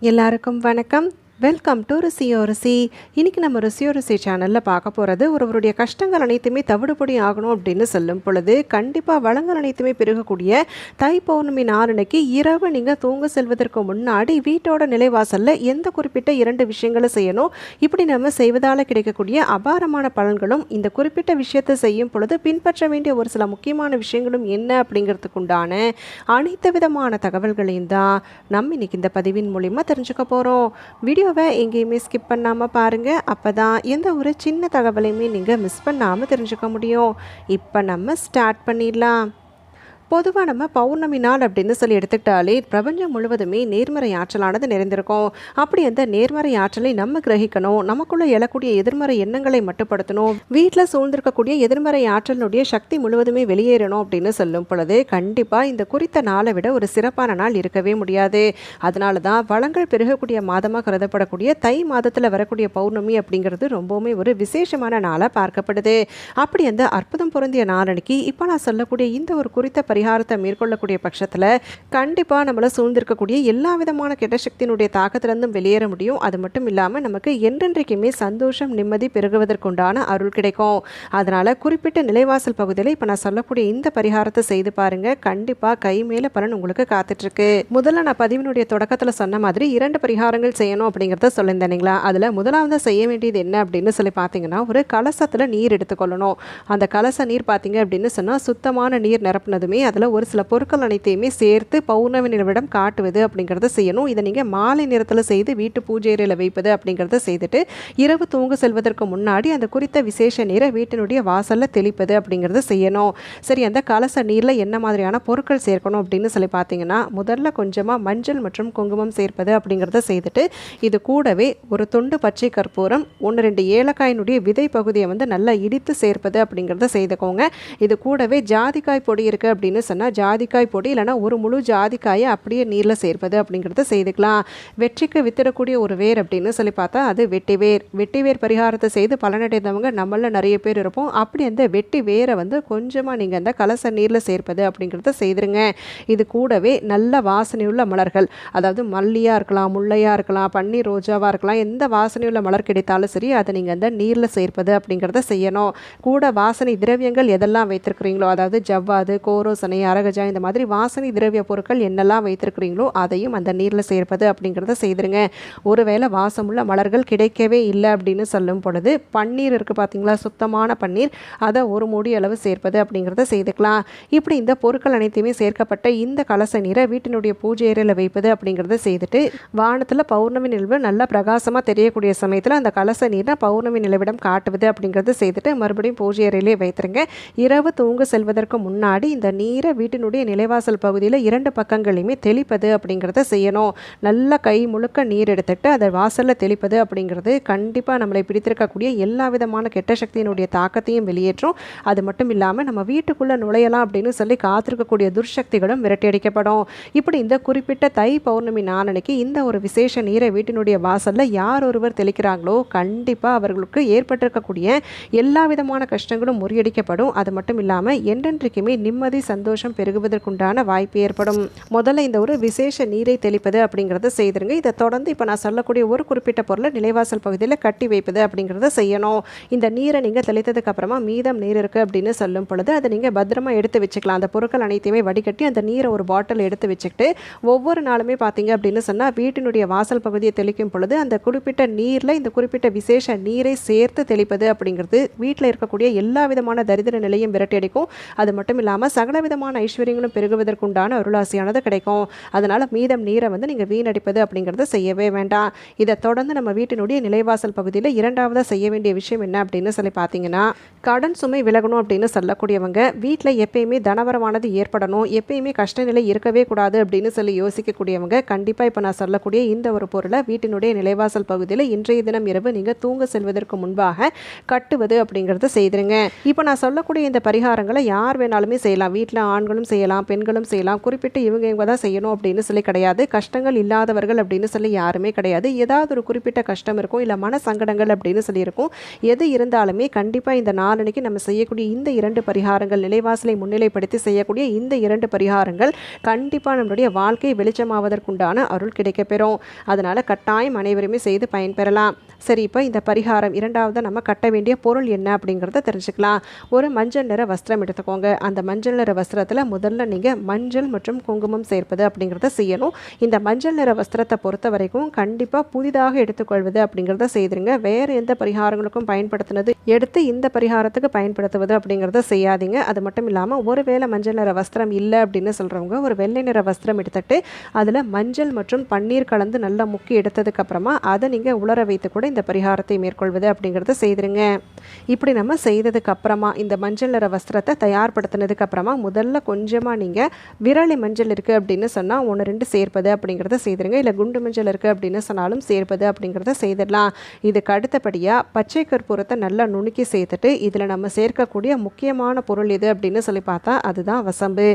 எல்லாருக்கும் வணக்கம். Welcome to ருசியோ ருசி. இன்றைக்கி நம்ம ருசியோ ருசி சேனலில் பார்க்க போகிறது, ஒருவருடைய கஷ்டங்கள் அனைத்துமே தவிடுபொடி ஆகணும் அப்படின்னு சொல்லும் பொழுது கண்டிப்பாக வளங்கள் அனைத்துமே பெருகக்கூடிய தை பௌர்ணமி நாளன்னைக்கு இரவு நீங்கள் தூங்க செல்வதற்கு முன்னாடி வீட்டோட நிலைவாசலில் எந்த குறிப்பிட்ட 2 விஷயங்களை செய்யணும். இப்படி நம்ம செய்வதால் கிடைக்கக்கூடிய அபாரமான பலன்களும், இந்த குறிப்பிட்ட விஷயத்தை செய்யும் பொழுது பின்பற்ற வேண்டிய ஒரு சில முக்கியமான விஷயங்களும் என்ன அப்படிங்கிறதுக்கு உண்டான அனைத்து விதமான தகவல்களையும் தான் நம்ம இன்றைக்கி இந்த பதிவின் மூலிமா தெரிஞ்சுக்க போகிறோம். வீடியோவை எங்கேயுமே ஸ்கிப் பண்ணாமல் பாருங்கள். அப்போ தான் எந்த ஒரு சின்ன தகவலையுமே நீங்கள் மிஸ் பண்ணாமல் தெரிஞ்சுக்க முடியும். இப்போ நம்ம ஸ்டார்ட் பண்ணிடலாம். பொதுவாக நம்ம பௌர்ணமி நாள் அப்படின்னு சொல்லி எடுத்துக்கிட்டாலே பிரபஞ்சம் முழுவதுமே நேர்மறை ஆற்றலானது நிறைந்திருக்கும். அப்படி அந்த நேர்மறை ஆற்றலை நம்ம கிரகிக்கணும், நமக்குள்ளே எழக்கூடிய எதிர்மறை எண்ணங்களை மட்டுப்படுத்தணும், வீட்டில் சூழ்ந்திருக்கக்கூடிய எதிர்மறை ஆற்றலினுடைய சக்தி முழுவதுமே வெளியேறணும் அப்படின்னு சொல்லும் பொழுது கண்டிப்பாக இந்த குறித்த நாளை விட ஒரு சிறப்பான நாள் இருக்கவே முடியாது. அதனால தான் வளங்கள் பெருகக்கூடிய மாதமாக கருதப்படக்கூடிய தை மாதத்தில் வரக்கூடிய பௌர்ணமி அப்படிங்கிறது ரொம்பவுமே ஒரு விசேஷமான நாளாக பார்க்கப்படுது. அப்படி அந்த அற்புதம் பொருந்திய நாளன்னைக்கு இப்போ நான் சொல்லக்கூடிய இந்த ஒரு குறித்த பரிகாரத்தை மேற்கொள்ளக்கூடிய பட்சத்தில் கண்டிப்பாக நம்மளை சூழ்ந்திருக்கக்கூடிய எல்லா விதமான கெட்ட சக்தியினுடைய தாக்கத்திலிருந்தும் வெளியேற முடியும். அது மட்டும் இல்லாமல் நமக்கு என்றென்றைக்குமே சந்தோஷம் நிம்மதி பெருகுவதற்குண்டான அருள் கிடைக்கும். அதனால் குறிப்பிட்ட நிலைவாசல் பகுதியில் இப்போ நான் சொல்லக்கூடிய இந்த பரிகாரத்தை செய்து பாருங்கள். கண்டிப்பாக கை மேலே பலன் உங்களுக்கு காத்துட்ருக்கு. முதல்ல நான் பதிவினுடைய தொடக்கத்தில் சொன்ன மாதிரி 2 பரிகாரங்கள் செய்யணும் அப்படிங்கிறத சொல்லியிருந்தேனுங்களா. அதில் முதலாவது செய்ய வேண்டியது என்ன அப்படின்னு சொல்லி பார்த்தீங்கன்னா, ஒரு கலசத்தில் நீர் எடுத்துக்கொள்ளணும். அந்த கலச நீர் பார்த்தீங்க அப்படின்னு சொன்னால் சுத்தமான நீர் நிரப்புனதுமே அதில் ஒரு சில பொருட்கள் அனைத்தையுமே சேர்த்து பௌர்ணமி நிலவிடம் காட்டுவது அப்படிங்கிறத செய்யணும். இதை நீங்கள் மாலை நேரத்தில் செய்து வீட்டு பூஜை அறையில் வைப்பது அப்படிங்கிறத செய்துட்டு இரவு தூங்க செல்வதற்கு முன்னாடி அந்த குறித்த விசேஷ நீரை வீட்டினுடைய வாசலில் தெளிப்பது அப்படிங்கிறத செய்யணும். சரி, அந்த கலச நீரில் என்ன மாதிரியான பொருட்கள் சேர்க்கணும் அப்படின்னு சொல்லி பார்த்தீங்கன்னா, முதல்ல கொஞ்சமாக மஞ்சள் மற்றும் குங்குமம் சேர்ப்பது அப்படிங்கிறத செய்துட்டு இது கூடவே ஒரு துண்டு பச்சை கற்பூரம், 1-2 ஏலக்காயினுடைய விதை பகுதியை நல்லா இடித்து சேர்ப்பது அப்படிங்கிறத செய்துக்கோங்க. இது கூடவே ஜாதிக்காய் பொடி இருக்குது அப்படின்னு சொன்னால் ஜாதிக்காய் பொடி இல்லைனா ஒரு முழு ஜாதிக்காயை அப்படியே நீரில் சேர்ப்பது அப்படிங்கிறத செய்துக்கலாம். வெற்றிக்கு வித்திடக்கூடிய ஒரு வேர் அப்படின்னு சொல்லி பார்த்தா அது வெட்டிவேர் பரிகாரத்தை செய்து பலனடைந்தவங்க நம்மள நிறைய பேர் இருப்போம். அப்படி அந்த வெட்டி வேரை கொஞ்சமாக நீங்கள் அந்த கலச நீரில் சேர்ப்பது அப்படிங்கிறத செய்துருங்க. இது கூடவே நல்ல வாசனையுள்ள மலர்கள், அதாவது மல்லியாக இருக்கலாம், முல்லையாக இருக்கலாம், பன்னீர் ரோஜாவாக இருக்கலாம், எந்த வாசனையுள்ள மலர் கிடைத்தாலும் சரி அதை நீங்கள் அந்த நீரில் சேர்ப்பது அப்படிங்கிறத செய்யணும். கூட வாசனை திரவியங்கள் எதெல்லாம் வைத்திருக்கிறீங்களோ, அதாவது ஜவ்வாது, கோரோசனை, அரகஜா, இந்த மாதிரி வாசனை திரவிய பொருட்கள் என்னெல்லாம் வைத்திருக்கிறீங்களோ அதையும் அந்த நீரில் சேர்ப்பது அப்படிங்கிறத செய்திருங்க. ஒருவேளை வாசமுள்ள மலர்கள் கிடைக்கவே இல்லை அப்படின்னு சொல்லும் பொழுது பன்னீர் இருக்குது பார்த்தீங்களா, சுத்தமான பன்னீர், அதை ஒரு மூடி அளவு சேர்ப்பது அப்படிங்கிறத செய்துக்கலாம். இப்படி இந்த பொருட்கள் அனைத்தையுமே சேர்க்கப்பட்ட இந்த கலச நீரை வீட்டினுடைய பூஜை அறையில் வைப்பது அப்படிங்கிறத செய்துட்டு வானத்தில் பௌர்ணமி நிலவு நல்லா பிரகாசமாக தெரியக்கூடிய சமயத்தில் அந்த கலச நீரை பௌர்ணமி நிலவிடம் காட்டுவது அப்படிங்கிறத செய்துட்டு மறுபடியும் பூஜை அறையிலே வைத்திருங்க. இரவு தூங்க செல்வதற்கு முன்னாடி இந்த நீரை வீட்டினுடைய நிலைவாசல் பகுதியில் 2 பக்கங்களையுமே தெளிப்பது அப்படிங்கிறத செய்யணும். நல்ல கை முழுக்க நீர் எடுத்துட்டு அதை வாசலில் தெளிப்பது அப்படிங்கிறது கண்டிப்பாக நம்மளை பிடித்திருக்கக்கூடிய எல்லா விதமான கெட்ட சக்தியினுடைய தாக்கத்தையும் வெளியேற்றும். அது மட்டும் இல்லாமல் நம்ம வீட்டுக்குள்ளே நுழையலாம் அப்படின்னு சொல்லி காத்திருக்கக்கூடிய துர்சக்திகளும் விரட்டியடிக்கப்படும். இப்படி இந்த குறிப்பிட்ட தை பௌர்ணமி நாளன்னைக்கு இந்த ஒரு விசேஷ நீரை வீட்டினுடைய வாசலில் யார் ஒருவர் தெளிக்கிறாங்களோ கண்டிப்பாக அவர்களுக்கு ஏற்பட்டிருக்கக்கூடிய எல்லா விதமான கஷ்டங்களும் முறியடிக்கப்படும். அது மட்டும் இல்லாமல் என்றென்றைக்குமே நிம்மதி சந்தோஷம் பெருகுவதற்குண்டான வாய்ப்பு ஏற்படும். முதல்ல இந்த ஒரு விசேஷ நீரை தெளிப்பது அப்படிங்கிறத செய்திருங்க. இதை தொடர்ந்து இப்போ நான் சொல்லக்கூடிய ஒரு குறிப்பிட்ட பொருளை நிலைவாசல் பகுதியில் கட்டி வைப்பது அப்படிங்கிறத செய்யணும். இந்த நீரை நீங்கள் தெளித்ததுக்கு அப்புறமா மீதம் நீர் இருக்குது அப்படின்னு சொல்லும் பொழுது அதை நீங்கள் பத்திரமா எடுத்து வச்சுக்கலாம். அந்த பொருட்கள் அனைத்தையுமே வடிகட்டி அந்த நீரை ஒரு பாட்டில் எடுத்து வச்சுக்கிட்டு ஒவ்வொரு நாளுமே பார்த்தீங்க அப்படின்னு சொன்னால் வீட்டினுடைய வாசல் பகுதியை தெளிக்கும் பொழுது அந்த குறிப்பிட்ட நீரில் இந்த குறிப்பிட்ட விசேஷ நீரை சேர்த்து தெளிப்பது அப்படிங்கிறது வீட்டில் இருக்கக்கூடிய எல்லா விதமான தரித்திர நிலையும் விரட்டியடிக்கும். அது மட்டும் இல்லாமல் சகல விதமான ஐஸ்வர்யங்களும் பெருகுவதற்குண்டான அருளாசியானது கிடைக்கும். அதனால் மீதம் நீரை நீங்கள் வீணடிப்பது அப்படிங்கிறத செய்யவே வேண்டாம். இதை தொடர்ந்து நம்ம வீட்டினுடைய நிலைவாசல் பகுதியில் 2வது செய்ய வேண்டிய விஷயம் என்ன அப்படின்னு சொல்லி பார்த்தீங்கன்னா, கடன் சுமை விலகணும் அப்படின்னு சொல்லக்கூடியவங்க வீட்டில் எப்பயுமே தனவரமானது ஏற்படணும், எப்பயுமே கஷ்ட நிலை இருக்கவே கூடாது அப்படின்னு சொல்லி யோசிக்கக்கூடியவங்க கண்டிப்பாக இப்போ நான் சொல்லக்கூடிய இந்த ஒரு பொருளை வீட்டினுடைய நிலைவாசல் பகுதியில் இன்றைய தினம் இரவு நீங்கள் தூங்க செல்வதற்கு முன்பாக கட்டுவது அப்படிங்கிறத செய்திருங்க. இப்போ நான் சொல்லக்கூடிய இந்த பரிகாரங்களை யார் வேணாலுமே செய்யலாம். வீட்டில் ஆண்களும் செய்யலாம், பெண்களும் செய்யலாம், குறிப்பிட்டு இவங்க தான் செய்யணும் அப்படின்னு சொல்லி கிடையாது. கஷ்டங்கள் இல்லாதவர்கள் அப்படின்னு சொல்லி யாருமே கிடையாது. ஏதாவது ஒரு குறிப்பிட்ட கஷ்டம் இருக்கும், இல்லை மன சங்கடங்கள் அப்படின்னு சொல்லியிருக்கும். எது இருந்தாலுமே கண்டிப்பாக இந்த நாளன்னைக்கு நம்ம செய்யக்கூடிய இந்த 2 பரிகாரங்கள், நிலைவாசலை முன்னிலைப்படுத்தி செய்யக்கூடிய இந்த 2 பரிகாரங்கள் கண்டிப்பாக நம்மளுடைய வாழ்க்கை வெளிச்சமாவதற்குண்டான அருள் கிடைக்கப்பெறும். அதனால் கட்டாயம் அனைவருமே செய்து பயன்பெறலாம். சரி, இப்போ இந்த பரிகாரம் 2வது நம்ம கட்ட வேண்டிய பொருள் என்ன அப்படிங்கிறத தெரிஞ்சுக்கலாம். ஒரு மஞ்சள் நிற வஸ்திரம் எடுத்துக்கோங்க. அந்த மஞ்சள் நிற வஸ்திரத்தில் முதல்ல நீங்கள் மஞ்சள் மற்றும் குங்குமம் சேர்ப்பது அப்படிங்கிறத செய்யணும். இந்த மஞ்சள் நிற வஸ்திரத்தை பொறுத்த வரைக்கும் கண்டிப்பாக புதிதாக எடுத்துக்கொள்வது அப்படிங்கிறத செய்திருங்க. வேறு எந்த பரிகாரங்களுக்கும் பயன்படுத்தினது எடுத்து இந்த பரிகாரத்துக்கு பயன்படுத்துவது அப்படிங்கிறத செய்யாதீங்க. அது மட்டும் இல்லாமல் ஒருவேளை மஞ்சள் நிற வஸ்திரம் இல்லை அப்படின்னு சொல்கிறவங்க ஒரு வெள்ளை நிற வஸ்திரம் எடுத்துட்டு அதில் மஞ்சள் மற்றும் பன்னீர் கலந்து நல்லா முக்கி எடுத்ததுக்கப்புறமா அதை நீங்கள் உலர வைத்து கூட இந்த பரிகாரத்தை மேற்கொள்வது அப்படிங்கிறத செய்திருங்க. இப்படி நம்ம செய்ததுக்கு அப்புறமா இந்த மஞ்சள் நிற வஸ்திரத்தை தயார்படுத்தினதுக்கு அப்புறமா முதல்ல கொஞ்சமாக நீங்கள் விரலி மஞ்சள் இருக்குது அப்படின்னு சொன்னால் 1-2 சேர்ப்பது அப்படிங்கிறத செய்திருங்க. இல்லை குண்டு மஞ்சள் இருக்குது அப்படின்னு சொன்னாலும் சேர்ப்பது அப்படிங்கிறத செய்திடலாம். இதுக்கு அடுத்தபடியாக பச்சை கற்பூரத்தை நல்லா நுணுக்கி சேர்த்துட்டு இதில் நம்ம சேர்க்கக்கூடிய முக்கியமான பொருள் எது அப்படின்னு சொல்லி பார்த்தா அதுதான் வசம்பு.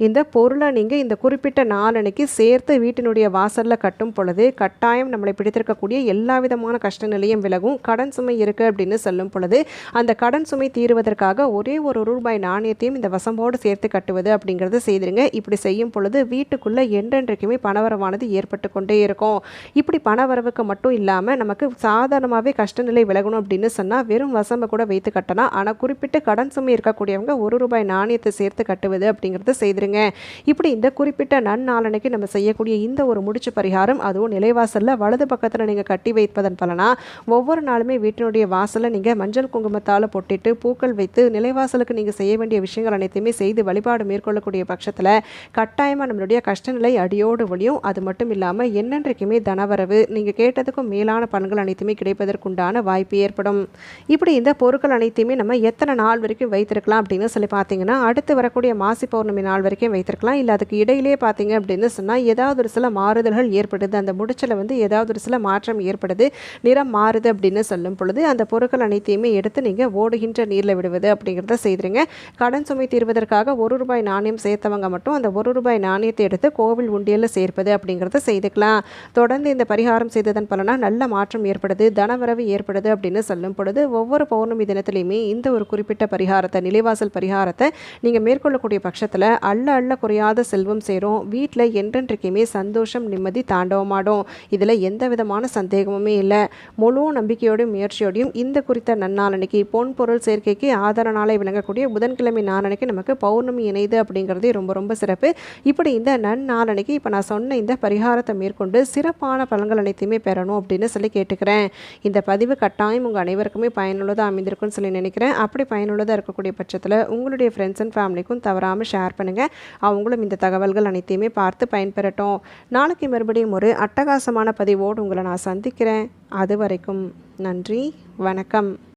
இந்த பொருளை நீங்கள் இந்த குறிப்பிட்ட நாளன்னைக்கு சேர்த்து வீட்டினுடைய வாசலில் கட்டும் பொழுது கட்டாயம் நம்மளை பிடித்திருக்கக்கூடிய எல்லா விதமான கஷ்ட நிலையும் விலகும். கடன் சுமை இருக்குது அப்படின்னு சொல்லும் பொழுது அந்த கடன் சுமை தீருவதற்காக ஒரே ஒரு ரூபாய் நாணயத்தையும் இந்த வசம்போடு சேர்த்து கட்டுவது அப்படிங்கிறத செய்திருங்க. இப்படி செய்யும் பொழுது வீட்டுக்குள்ளே என்றென்றைக்குமே பணவரவானது ஏற்பட்டு கொண்டே இருக்கும். இப்படி பணவரவுக்கு மட்டும் இல்லாமல் நமக்கு சாதாரணமாகவே கஷ்ட நிலை விலகணும் அப்படின்னு சொன்னால் வெறும் வசம்பை கூட வைத்து கட்டலாம். ஆனால் குறிப்பிட்டு கடன் சுமை இருக்கக்கூடியவங்க ₹1 நாணயத்தை சேர்த்து கட்டுவது அப்படிங்கிறது செய்திருங்க. இப்படி இந்த குறிப்பிட்ட நன்னாளன்னைக்கு நம்ம செய்யக்கூடிய இந்த ஒரு முடிச்சு பரிகாரம், அதுவும் நிலைவாசலில் வலது பக்கத்தில் நீங்கள் கட்டி வைப்பதன் பலனா ஒவ்வொரு நாளுமே வீட்டினுடைய வாசலில் நீங்கள் மஞ்சள் குங்குமத்தால் பொட்டிட்டு பூக்கள் வைத்து நிலைவாசலுக்கு நீங்கள் செய்ய வேண்டிய விஷயங்கள் அனைத்தையுமே செய்து வழிபாடு மேற்கொள்ளக்கூடிய பட்சத்தில் கட்டாயமாக நம்மளுடைய கஷ்டநிலை அடியோடு ஒழியும். அது மட்டும் இல்லாமல் என்னென்றைக்குமே தனவரவு நீங்கள் கேட்டதுக்கும் மேலான பலன்கள் அனைத்துமே கிடைப்பதற்குண்டான வாய்ப்பு ஏற்படும். இப்படி இந்த பொருட்கள் அனைத்தையுமே நம்ம எத்தனை நாள் வரைக்கும் வைத்திருக்கலாம் அப்படின்னு சொல்லி பார்த்தீங்கன்னா அடுத்து வரக்கூடிய மாசி பௌர்ணமி நாள் வரைக்கும் வைத்திருக்கலாம். இல்லை அதுக்கு இடையிலே பார்த்தீங்க அப்படின்னு சொன்னால் ஏதாவது ஒரு சில மாறுதல்கள் ஏற்படுது, அந்த முடிச்சில் வந்து ஏதாவது ஒரு சில மாற்றம் ஏற்படுது, நிறம் மாறுது அப்படின்னு சொல்லும் பொழுது அந்த பொருட்கள் அனைத்தையுமே எடுத்து நீங்கள் ஓடுகின்ற நீரில் விடுவது அப்படிங்கிறத செய்திருங்க. கடன் சுமை தீர்வதற்காக ₹1 நாணயம் சேர்த்தவங்க மட்டும் அந்த ₹1 நாணயத்தை எடுத்து கோவில் உண்டியலில் சேர்ப்பது அப்படிங்கிறத செய்துக்கலாம். தொடர்ந்து இந்த பரிகாரம் செய்ததன் பலனா நல்ல மாற்றம் ஏற்படுது, தனவரவு ஏற்படுது அப்படின்னு சொல்லும் பொழுது ஒவ்வொரு பௌர்ணமி தினத்திலையுமே இந்த ஒரு குறிப்பிட்ட பரிகாரத்தை, நிலைவாசல் பரிகாரத்தை நீங்கள் மேற்கொள்ளக்கூடிய பட்சத்தில் அள்ள அள்ள குறையாத செல்வம் சேரும். வீட்டில் என்றென்றைக்குமே சந்தோஷம், நிம்மதி தாண்டவமாடும். இதில் எந்த விதமான சந்தேகமுமே இல்லை. முழு நம்பிக்கையோடையும் முயற்சியோடையும் இந்த குறித்த நன்னாளன்னைக்கு பொன் பொருள் சேர்க்கைக்கு ஆதார நாளை விளங்கக்கூடிய புதன்கிழமை நாளன்னைக்கு நமக்கு பௌர்ணமி இணைது அப்படிங்கிறதே ரொம்ப ரொம்ப சிறப்பு. இப்படி இந்த நன்னாளன்னைக்கு இப்போ நான் சொன்ன இந்த பரிகாரத்தை மேற்கொண்டு சிறப்பான பலன்கள் அனைத்தையுமே பெறணும் அப்படின்னு சொல்லி கேட்டுக்கிறேன். இந்த பதிவு கட்டாயம் உங்கள் அனைவருக்குமே பயனுள்ளதாக அமைந்திருக்குன்னு சொல்லி நினைக்கிறேன். அப்படி பயனுள்ளதாக இருக்கக்கூடிய பட்சத்தில் உங்களுடைய ஃப்ரெண்ட்ஸ் அண்ட் ஃபேமிலிக்கும் தவறாமல் ஷேர் பண்ணுங்கள். அவங்களும் இந்த தகவல்கள் அனைத்தையுமே பார்த்து பயன்பெறட்டும். நாளைக்கு மறுபடியும் ஒரு அட்டகாசமான பதிவோடு உங்களை நான் சந்திக்கிறேன். அது வரைக்கும் நன்றி, வணக்கம்.